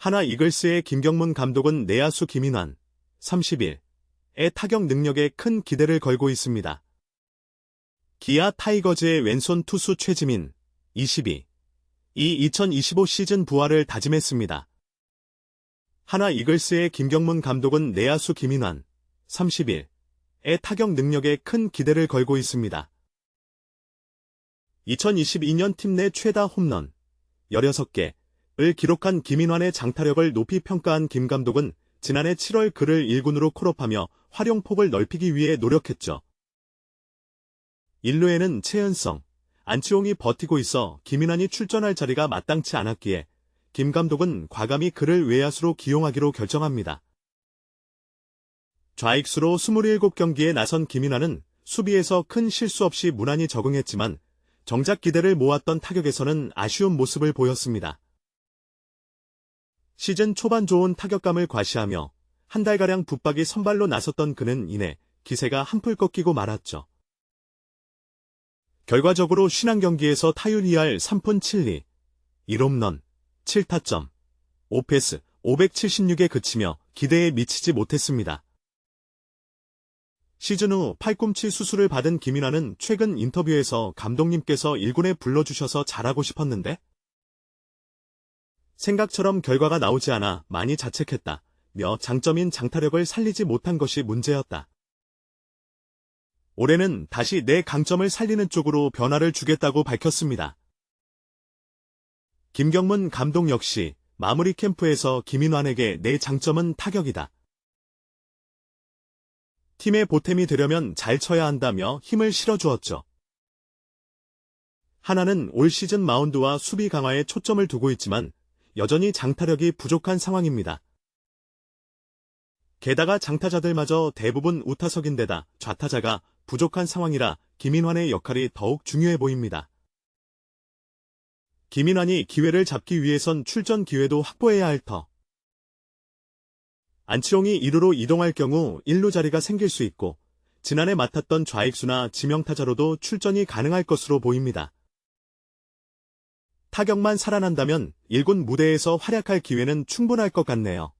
하나 이글스의 김경문 감독은 내야수 김인환, 30일, 의 타격 능력에 큰 기대를 걸고 있습니다. 기아 타이거즈의 왼손 투수 최지민, 22, 이 2025 시즌 부활을 다짐했습니다. 하나 이글스의 김경문 감독은 내야수 김인환, 30일, 의 타격 능력에 큰 기대를 걸고 있습니다. 2022년 팀 내 최다 홈런, 16개를 기록한 김인환의 장타력을 높이 평가한 김 감독은 지난해 7월 그를 1군으로 콜업하며 활용폭을 넓히기 위해 노력했죠. 1루에는 최은성, 안치홍이 버티고 있어 김인환이 출전할 자리가 마땅치 않았기에 김 감독은 과감히 그를 외야수로 기용하기로 결정합니다. 좌익수로 27경기에 나선 김인환은 수비에서 큰 실수 없이 무난히 적응했지만 정작 기대를 모았던 타격에서는 아쉬운 모습을 보였습니다. 시즌 초반 좋은 타격감을 과시하며 한 달가량 붙박이 선발로 나섰던 그는 이내 기세가 한풀 꺾이고 말았죠. 결과적으로 51경기에서 타율 2할 3푼 7리, 1홈런, 7타점, 5패스, 576에 그치며 기대에 미치지 못했습니다. 시즌 후 팔꿈치 수술을 받은 김인환은 최근 인터뷰에서 감독님께서 1군에 불러주셔서 잘하고 싶었는데 생각처럼 결과가 나오지 않아 많이 자책했다. 며 장점인 장타력을 살리지 못한 것이 문제였다. 올해는 다시 내 강점을 살리는 쪽으로 변화를 주겠다고 밝혔습니다. 김경문 감독 역시 마무리 캠프에서 김인환에게 내 장점은 타격이다. 팀의 보탬이 되려면 잘 쳐야 한다며 힘을 실어주었죠. 하나는 올 시즌 마운드와 수비 강화에 초점을 두고 있지만 여전히 장타력이 부족한 상황입니다. 게다가 장타자들마저 대부분 우타석인데다 좌타자가 부족한 상황이라 김인환의 역할이 더욱 중요해 보입니다. 김인환이 기회를 잡기 위해선 출전 기회도 확보해야 할 터. 안치홍이 2루로 이동할 경우 1루 자리가 생길 수 있고 지난해 맡았던 좌익수나 지명타자로도 출전이 가능할 것으로 보입니다. 타격만 살아난다면 1군 무대에서 활약할 기회는 충분할 것 같네요.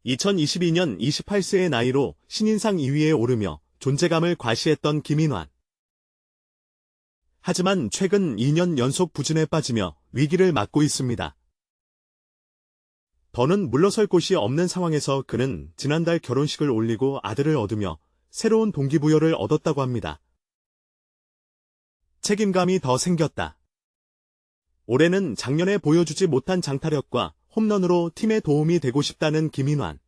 2022년 28세의 나이로 신인상 2위에 오르며 존재감을 과시했던 김인환. 하지만 최근 2년 연속 부진에 빠지며 위기를 맞고 있습니다. 더는 물러설 곳이 없는 상황에서 그는 지난달 결혼식을 올리고 아들을 얻으며 새로운 동기부여를 얻었다고 합니다. 책임감이 더 생겼다. 올해는 작년에 보여주지 못한 장타력과 홈런으로 팀에 도움이 되고 싶다는 김인환.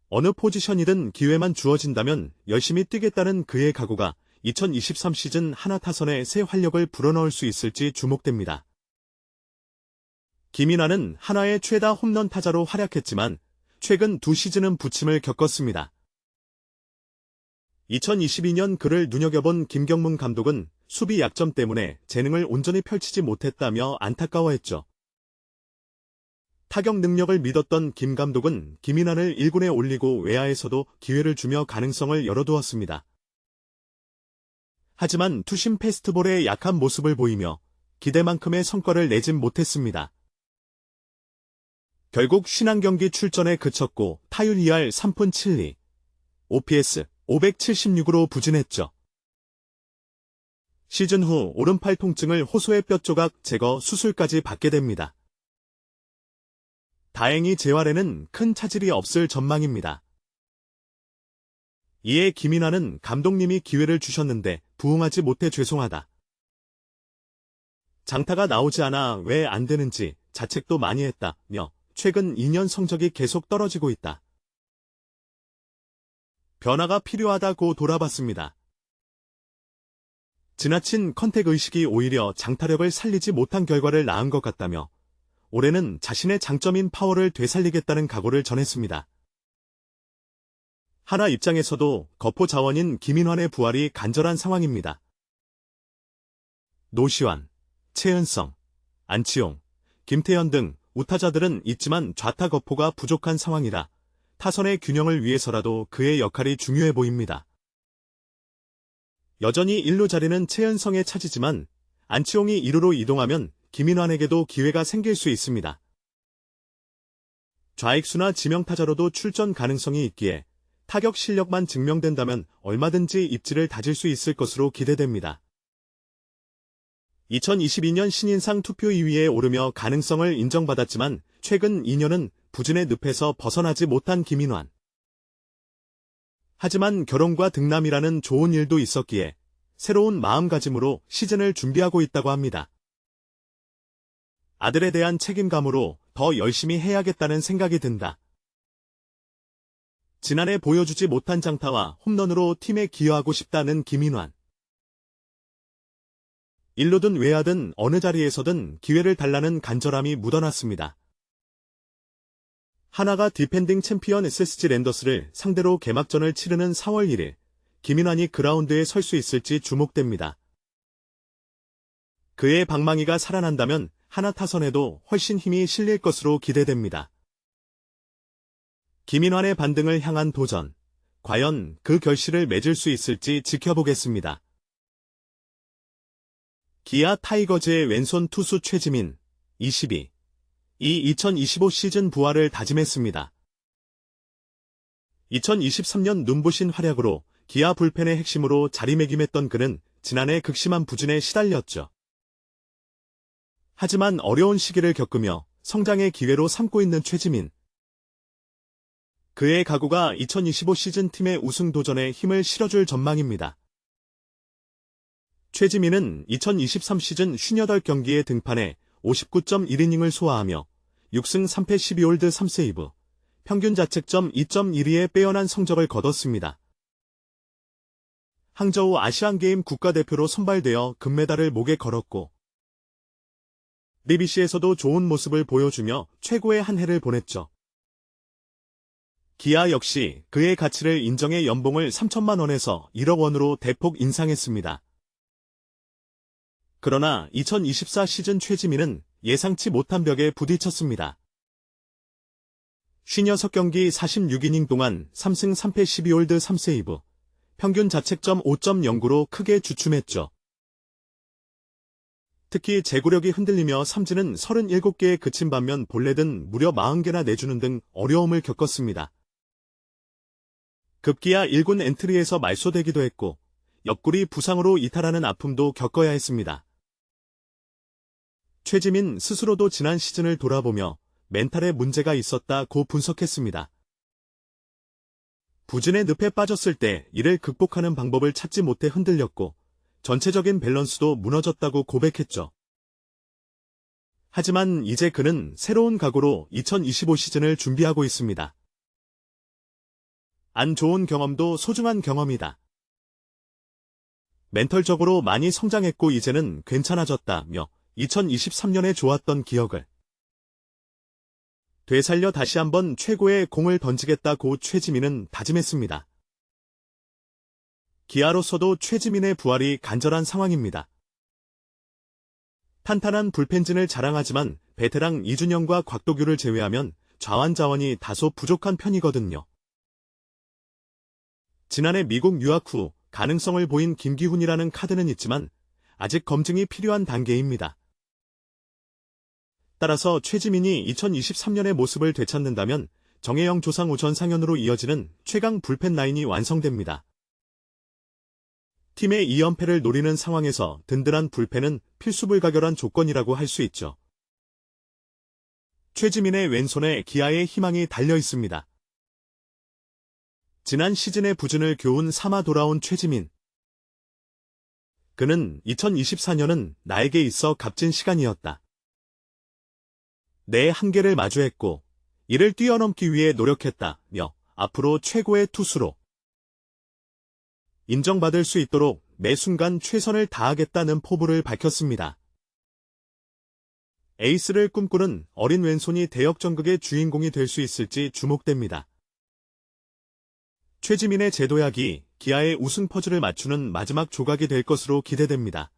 어느 포지션이든 기회만 주어진다면 열심히 뛰겠다는 그의 각오가 2023 시즌 하나 타선에 새 활력을 불어넣을 수 있을지 주목됩니다. 김인환은 하나의 최다 홈런 타자로 활약했지만 최근 2시즌은 부침을 겪었습니다. 2022년 그를 눈여겨본 김경문 감독은 수비 약점 때문에 재능을 온전히 펼치지 못했다며 안타까워했죠. 타격 능력을 믿었던 김 감독은 김인환을 1군에 올리고 외야에서도 기회를 주며 가능성을 열어두었습니다. 하지만 투심 패스트볼에 약한 모습을 보이며 기대만큼의 성과를 내진 못했습니다. 결국 51경기 출전에 그쳤고 타율 2할 3푼 7리, OPS 576으로 부진했죠. 시즌 후 오른팔 통증을 호소의 뼈조각 제거 수술까지 받게 됩니다. 다행히 재활에는 큰 차질이 없을 전망입니다. 이에 김인환은 감독님이 기회를 주셨는데 부응하지 못해 죄송하다. 장타가 나오지 않아 왜 안 되는지 자책도 많이 했다며 최근 2년 성적이 계속 떨어지고 있다. 변화가 필요하다고 돌아봤습니다. 지나친 컨택 의식이 오히려 장타력을 살리지 못한 결과를 낳은 것 같다며 올해는 자신의 장점인 파워를 되살리겠다는 각오를 전했습니다. 하나 입장에서도 거포 자원인 김인환의 부활이 간절한 상황입니다. 노시환, 최은성, 안치홍, 김태현 등 우타자들은 있지만 좌타 거포가 부족한 상황이라 타선의 균형을 위해서라도 그의 역할이 중요해 보입니다. 여전히 1루 자리는 최은성의 차지지만 안치홍이 2루로 이동하면 김인환에게도 기회가 생길 수 있습니다. 좌익수나 지명타자로도 출전 가능성이 있기에 타격 실력만 증명된다면 얼마든지 입지를 다질 수 있을 것으로 기대됩니다. 2022년 신인상 투표 2위에 오르며 가능성을 인정받았지만 최근 2년은 부진의 늪에서 벗어나지 못한 김인환. 하지만 결혼과 등남이라는 좋은 일도 있었기에 새로운 마음가짐으로 시즌을 준비하고 있다고 합니다. 아들에 대한 책임감으로 더 열심히 해야겠다는 생각이 든다. 지난해 보여주지 못한 장타와 홈런으로 팀에 기여하고 싶다는 김인환. 일루든 외야든 어느 자리에서든 기회를 달라는 간절함이 묻어났습니다. 하나가 디펜딩 챔피언 SSG 랜더스를 상대로 개막전을 치르는 4월 1일, 김인환이 그라운드에 설 수 있을지 주목됩니다. 그의 방망이가 살아난다면 하나 타선에도 훨씬 힘이 실릴 것으로 기대됩니다. 김인환의 반등을 향한 도전, 과연 그 결실을 맺을 수 있을지 지켜보겠습니다. 기아 타이거즈의 왼손 투수 최지민, 22. 2025 시즌 부활을 다짐했습니다. 2023년 눈부신 활약으로 기아 불펜의 핵심으로 자리매김했던 그는 지난해 극심한 부진에 시달렸죠. 하지만 어려운 시기를 겪으며 성장의 기회로 삼고 있는 최지민. 그의 각오가 2025 시즌 팀의 우승 도전에 힘을 실어줄 전망입니다. 최지민은 2023 시즌 58경기에 등판해 59.1이닝을 소화하며 6승 3패 12홀드 3세이브, 평균 자책점 2.12에 빼어난 성적을 거뒀습니다. 항저우 아시안게임 국가대표로 선발되어 금메달을 목에 걸었고 BBC에서도 좋은 모습을 보여주며 최고의 한 해를 보냈죠. 기아 역시 그의 가치를 인정해 연봉을 3천만 원에서 1억 원으로 대폭 인상했습니다. 그러나 2024 시즌 최지민은 예상치 못한 벽에 부딪혔습니다. 56경기 46이닝 동안 3승 3패 12홀드 3세이브, 평균 자책점 5.09로 크게 주춤했죠. 특히 제구력이 흔들리며 삼진은 37개에 그친 반면 본래든 무려 40개나 내주는 등 어려움을 겪었습니다. 급기야 1군 엔트리에서 말소되기도 했고 옆구리 부상으로 이탈하는 아픔도 겪어야 했습니다. 최지민 스스로도 지난 시즌을 돌아보며 멘탈에 문제가 있었다고 분석했습니다. 부진의 늪에 빠졌을 때 이를 극복하는 방법을 찾지 못해 흔들렸고 전체적인 밸런스도 무너졌다고 고백했죠. 하지만 이제 그는 새로운 각오로 2025 시즌을 준비하고 있습니다. 안 좋은 경험도 소중한 경험이다. 멘털적으로 많이 성장했고 이제는 괜찮아졌다며 2023년에 좋았던 기억을 되살려 다시 한번 최고의 공을 던지겠다고 최지민은 다짐했습니다. 기아로서도 최지민의 부활이 간절한 상황입니다. 탄탄한 불펜진을 자랑하지만 베테랑 이준영과 곽도규를 제외하면 좌완자원이 다소 부족한 편이거든요. 지난해 미국 유학 후 가능성을 보인 김기훈이라는 카드는 있지만 아직 검증이 필요한 단계입니다. 따라서 최지민이 2023년의 모습을 되찾는다면 정혜영 조상우 전상현으로 이어지는 최강 불펜 라인이 완성됩니다. 팀의 2연패를 노리는 상황에서 든든한 불펜은 필수불가결한 조건이라고 할 수 있죠. 최지민의 왼손에 기아의 희망이 달려 있습니다. 지난 시즌의 부진을 교훈 삼아 돌아온 최지민. 그는 2024년은 나에게 있어 값진 시간이었다. 내 한계를 마주했고 이를 뛰어넘기 위해 노력했다며 앞으로 최고의 투수로 인정받을 수 있도록 매 순간 최선을 다하겠다는 포부를 밝혔습니다. 에이스를 꿈꾸는 어린 왼손이 대역전극의 주인공이 될 수 있을지 주목됩니다. 최지민의 제도약이 기아의 우승 퍼즐을 맞추는 마지막 조각이 될 것으로 기대됩니다.